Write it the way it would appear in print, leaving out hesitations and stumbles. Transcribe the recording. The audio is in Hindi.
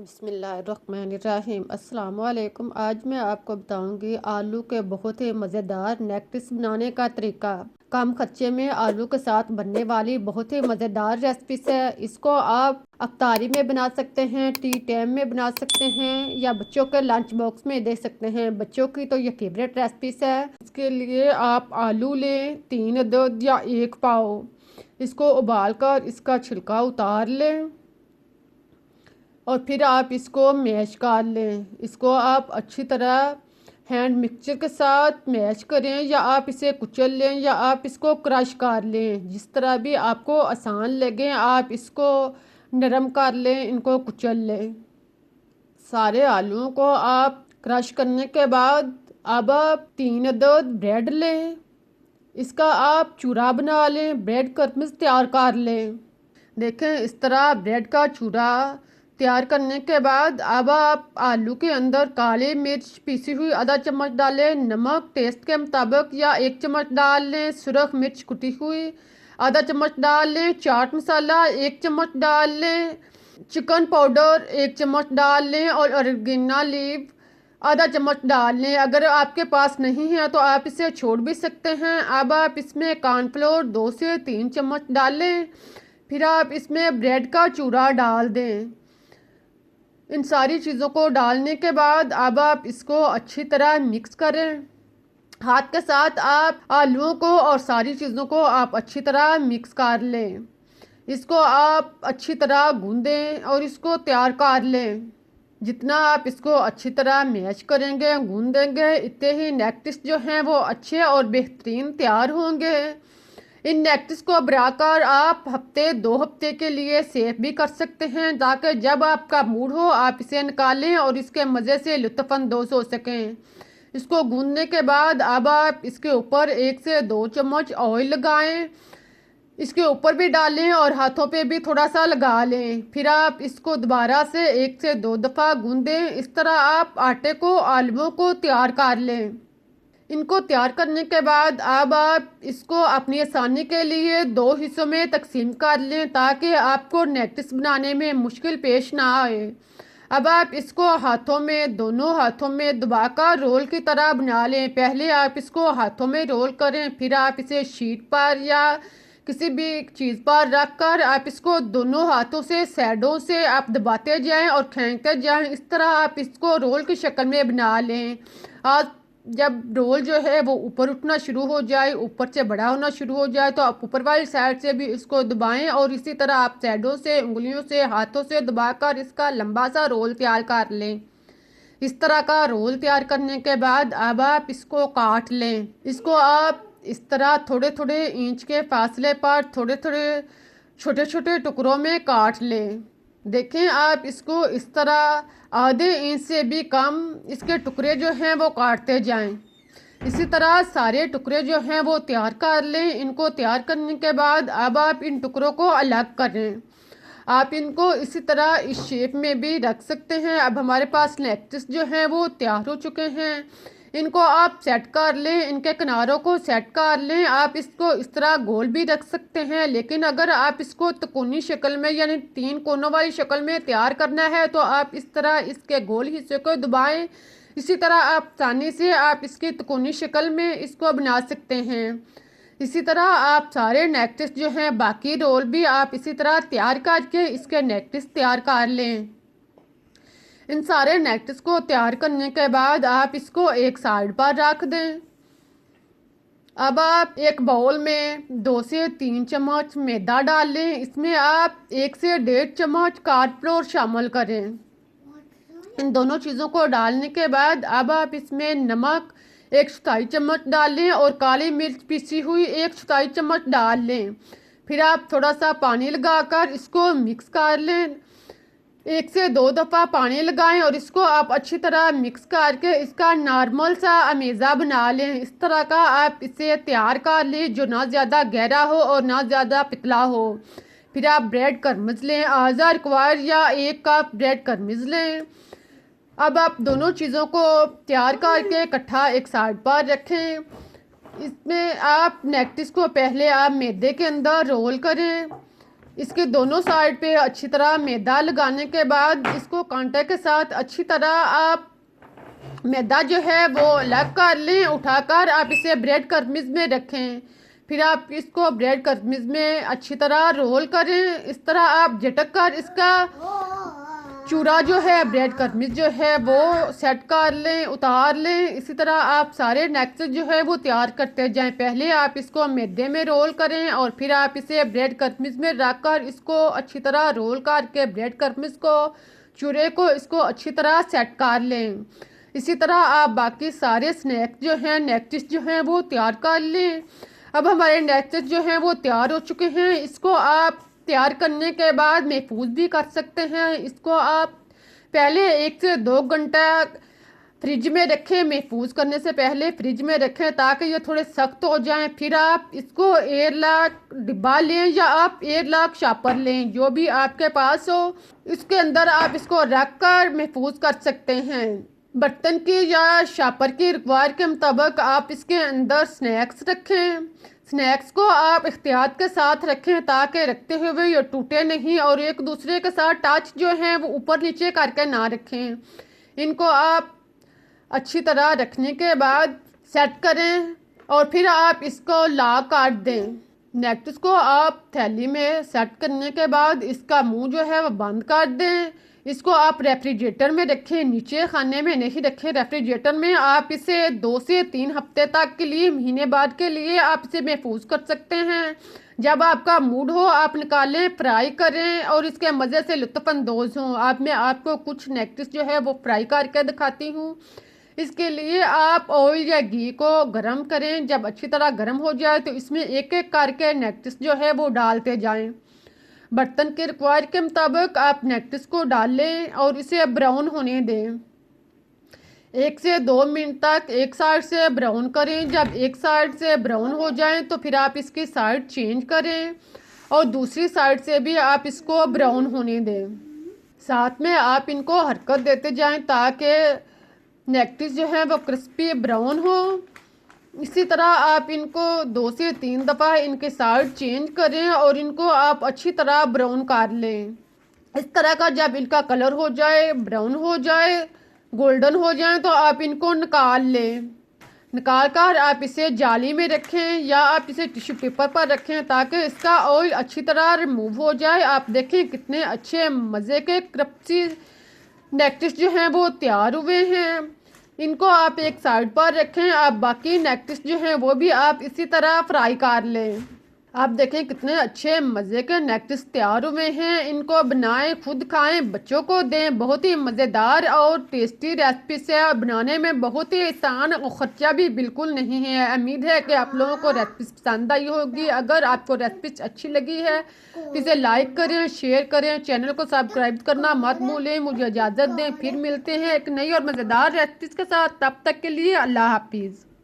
बिस्मिल्लाहिर्रहमानिर्रहीम। अस्सलाम वालेकुम। आज मैं आपको बताऊंगी आलू के बहुत ही मज़ेदार नेक्टिस बनाने का तरीका। कम खर्चे में आलू के साथ बनने वाली बहुत ही मज़ेदार रेसिपी है। इसको आप अफ्तारी में बना सकते हैं, टी टाइम में बना सकते हैं या बच्चों के लंच बॉक्स में दे सकते हैं। बच्चों की तो ये फेवरेट रेसिपी है। इसके लिए आप आलू लें 3 अदद या 1 पाव। इसको उबाल कर इसका छिलका उतार लें और फिर आप इसको मैश कर लें। इसको आप अच्छी तरह हैंड मिक्सचर के साथ मैश करें या आप इसे कुचल लें या आप इसको क्रश कर लें। जिस तरह भी आपको आसान लगे आप इसको नरम कर लें, इनको कुचल लें। सारे आलूओं को आप क्रश करने के बाद अब आप 3 अदद ब्रेड लें। इसका आप चूरा बना लें, ब्रेड क्रम्स तैयार कर लें। देखें इस तरह ब्रेड का चूरा तैयार करने के बाद अब आप आलू के अंदर काली मिर्च पीसी हुई आधा चम्मच डालें, नमक टेस्ट के मुताबिक या 1 चम्मच डाल लें, सुरख मिर्च कुटी हुई आधा चम्मच डाल लें, चाट मसाला 1 चम्मच डाल लें, चिकन पाउडर 1 चम्मच डाल लें और ऑरिगेनो लीव आधा चम्मच डाल लें। अगर आपके पास नहीं है तो आप इसे छोड़ भी सकते हैं। अब आप इसमें कॉर्नफ्लोर 2 से 3 चम्मच डालें। फिर आप इसमें ब्रेड का चूरा डाल दें। इन सारी चीज़ों को डालने के बाद अब आप इसको अच्छी तरह मिक्स करें। हाथ के साथ आप आलूओं को और सारी चीज़ों को आप अच्छी तरह मिक्स कर लें। इसको आप अच्छी तरह गूंदें और इसको तैयार कर लें। जितना आप इसको अच्छी तरह मैश करेंगे, गूंदेंगे, इतने ही नेक्टिस जो हैं वो अच्छे और बेहतरीन तैयार होंगे। इन नेक्टिस को बनाकर आप हफ्ते 2 हफ्ते के लिए सेव भी कर सकते हैं ताकि जब आपका मूड हो आप इसे निकालें और इसके मज़े से लुत्फ़अंदोज़ हो सकें। इसको गूंदने के बाद अब आप इसके ऊपर 1 से 2 चम्मच ऑयल लगाएं। इसके ऊपर भी डालें और हाथों पे भी थोड़ा सा लगा लें। फिर आप इसको दोबारा से 1 से 2 दफ़ा गूंदें। इस तरह आप आटे को आलूओं को तैयार कर लें। इनको तैयार करने के बाद अब आप इसको अपनी आसानी के लिए 2 हिस्सों में तकसीम कर लें ताकि आपको नेक्टिस बनाने में मुश्किल पेश ना आए। अब आप इसको हाथों में, दोनों हाथों में दबाकर रोल की तरह बना लें। पहले आप इसको हाथों में रोल करें, फिर आप इसे शीट पर या किसी भी चीज़ पर रख कर आप इसको दोनों हाथों से साइडों से आप दबाते जाएं और खींचते जाएं। इस तरह आप इसको रोल की शक्ल में बना लें। आज जब रोल जो है वो ऊपर उठना शुरू हो जाए, ऊपर से बड़ा होना शुरू हो जाए तो आप ऊपर वाली साइड से भी इसको दबाएं और इसी तरह आप साइडों से, उंगलियों से, हाथों से दबाकर इसका लंबा सा रोल तैयार कर लें। इस तरह का रोल तैयार करने के बाद अब आप इसको काट लें। इसको आप इस तरह थोड़े थोड़े इंच के फासले पर थोड़े थोड़े छोटे छोटे टुकड़ों में काट लें। देखें आप इसको इस तरह आधे इंच से भी कम इसके टुकड़े जो हैं वो काटते जाएं। इसी तरह सारे टुकड़े जो हैं वो तैयार कर लें। इनको तैयार करने के बाद अब आप इन टुकड़ों को अलग करें। आप इनको इसी तरह इस शेप में भी रख सकते हैं। अब हमारे पास नेक्टिस जो हैं वो तैयार हो चुके हैं। इनको आप सेट कर लें, इनके किनारों को सेट कर लें। आप इसको इस तरह गोल भी रख सकते हैं, लेकिन अगर आप इसको तिकोनी शक्ल में यानी 3 कोनों वाली शक्ल में तैयार करना है तो आप इस तरह इसके गोल हिस्से को दबाएं। इसी तरह आप आसानी से आप इसकी तिकोनी शक्ल में इसको बना सकते हैं। इसी तरह आप सारे नेक्टिस जो हैं बाकी रोल भी आप इसी तरह तैयार करके इसके नेक्टिस तैयार कर लें। इन सारे नेक्टिस को तैयार करने के बाद आप इसको एक साइड पर रख दें। अब आप एक बाउल में 2 से 3 चम्मच मैदा डाल लें। इसमें आप 1 से 1.5 चम्मच कॉर्नफ्लोर शामिल करें। इन दोनों चीज़ों को डालने के बाद अब आप इसमें नमक 1 चौथाई चम्मच डाल लें और काली मिर्च पीसी हुई 1 चौथाई चम्मच डाल लें। फिर आप थोड़ा सा पानी लगाकर इसको मिक्स कर लें। 1 से 2 दफ़ा पानी लगाएं और इसको आप अच्छी तरह मिक्स करके इसका नॉर्मल सा अमेज़ा बना लें। इस तरह का आप इसे तैयार कर लें जो ना ज़्यादा गहरा हो और ना ज़्यादा पतला हो। फिर आप ब्रेड क्रम्स लें, आधा रिक्वायर या 1 कप ब्रेड क्रम्स लें। अब आप दोनों चीज़ों को तैयार करके इकट्ठा एक साइड पर रखें। इसमें आप नेक्टिस को पहले आप मैदे के अंदर रोल करें। इसके दोनों साइड पे अच्छी तरह मैदा लगाने के बाद इसको कांटे के साथ अच्छी तरह आप मैदा जो है वो अलग कर लें। उठाकर आप इसे ब्रेड क्रम्स में रखें। फिर आप इसको ब्रेड क्रम्स में अच्छी तरह रोल करें। इस तरह आप झटक कर इसका चूरा जो है ब्रेड क्रम्स जो है वो सेट कर लें, उतार लें। इसी तरह आप सारे नेक्स्ट जो है वो तैयार करते जाएं। पहले आप इसको मैदे में रोल करें और फिर आप इसे ब्रेड क्रम्स में रख कर इसको अच्छी तरह रोल करके ब्रेड क्रम्स को चूरे को इसको अच्छी तरह सेट कर लें। इसी तरह आप बाकी सारे स्नैक्स जो हैं नेक्स्ट जो हैं वो तैयार कर लें। अब हमारे नेक्स्ट जो हैं वो तैयार हो चुके हैं। इसको आप तैयार करने के बाद महफूज भी कर सकते हैं। इसको आप पहले 1 से 2 घंटा फ्रिज में रखें। महफूज करने से पहले फ्रिज में रखें ताकि ये थोड़े सख्त हो जाएं। फिर आप इसको एयरलॉक डिब्बा लें या आप एयरलॉक शॉपर लें, जो भी आपके पास हो। इसके अंदर आप इसको रख कर महफूज कर सकते हैं। बर्तन की या शॉपर की रिक्वायर के मुताबिक आप इसके अंदर स्नैक्स रखें। स्नैक्स को आप एहतियात के साथ रखें ताकि रखते हुए ये टूटे नहीं और एक दूसरे के साथ टच जो है वो ऊपर नीचे करके ना रखें। इनको आप अच्छी तरह रखने के बाद सेट करें और फिर आप इसको ला काट दें। नेक्स्ट को आप थैली में सेट करने के बाद इसका मुंह जो है वो बंद कर दें। इसको आप रेफ्रिजरेटर में रखें, नीचे खाने में नहीं रखें। रेफ्रिजरेटर में आप इसे 2 से 3 हफ्ते तक के लिए, महीने बाद के लिए आप इसे महफूज कर सकते हैं। जब आपका मूड हो आप निकालें, फ्राई करें और इसके मज़े से लुत्फ़अंदोज़ हों। मैं आपको कुछ नेक्स्ट जो है वो फ्राई करके दिखाती हूँ। इसके लिए आप ऑयल या घी को गरम करें। जब अच्छी तरह गरम हो जाए तो इसमें एक एक करके नेक्स्ट जो है वो डालते जाएं। बर्तन के रिक्वायर के मुताबिक आप नेक्टिस को डाल लें और इसे ब्राउन होने दें। 1 से 2 मिनट तक एक साइड से ब्राउन करें। जब एक साइड से ब्राउन हो जाए तो फिर आप इसकी साइड चेंज करें और दूसरी साइड से भी आप इसको ब्राउन होने दें। साथ में आप इनको हरकत देते जाएं ताकि नेक्टिस जो है वो क्रिस्पी ब्राउन हो। इसी तरह आप इनको 2 से 3 दफ़ा इनके साइड चेंज करें और इनको आप अच्छी तरह ब्राउन कर लें। इस तरह का जब इनका कलर हो जाए, ब्राउन हो जाए, गोल्डन हो जाए तो आप इनको निकाल लें। निकाल कर आप इसे जाली में रखें या आप इसे टिश्यू पेपर पर रखें ताकि इसका ऑयल अच्छी तरह रिमूव हो जाए। आप देखें कितने अच्छे मज़े के क्रिस्पी नेक्टिस जो हैं वो तैयार हुए हैं। इनको आप एक साइड पर रखें। आप बाकी नेक्टिस जो हैं वो भी आप इसी तरह फ्राई कर लें। आप देखें कितने अच्छे मज़े के नेक्टिस तैयार हुए हैं। इनको बनाएं, खुद खाएं, बच्चों को दें। बहुत ही मज़ेदार और टेस्टी रेसिपी से बनाने में बहुत ही आसान और ख़र्चा भी बिल्कुल नहीं है। उम्मीद है कि आप लोगों को रेसिपी पसंद आई होगी। अगर आपको रेसिपी अच्छी लगी है तो इसे लाइक करें, शेयर करें, चैनल को सब्सक्राइब करना मत भूलें। मुझे इजाज़त दें, फिर मिलते हैं एक नई और मज़ेदार रेसिपी के साथ। तब तक के लिए अल्लाह हाफिज़।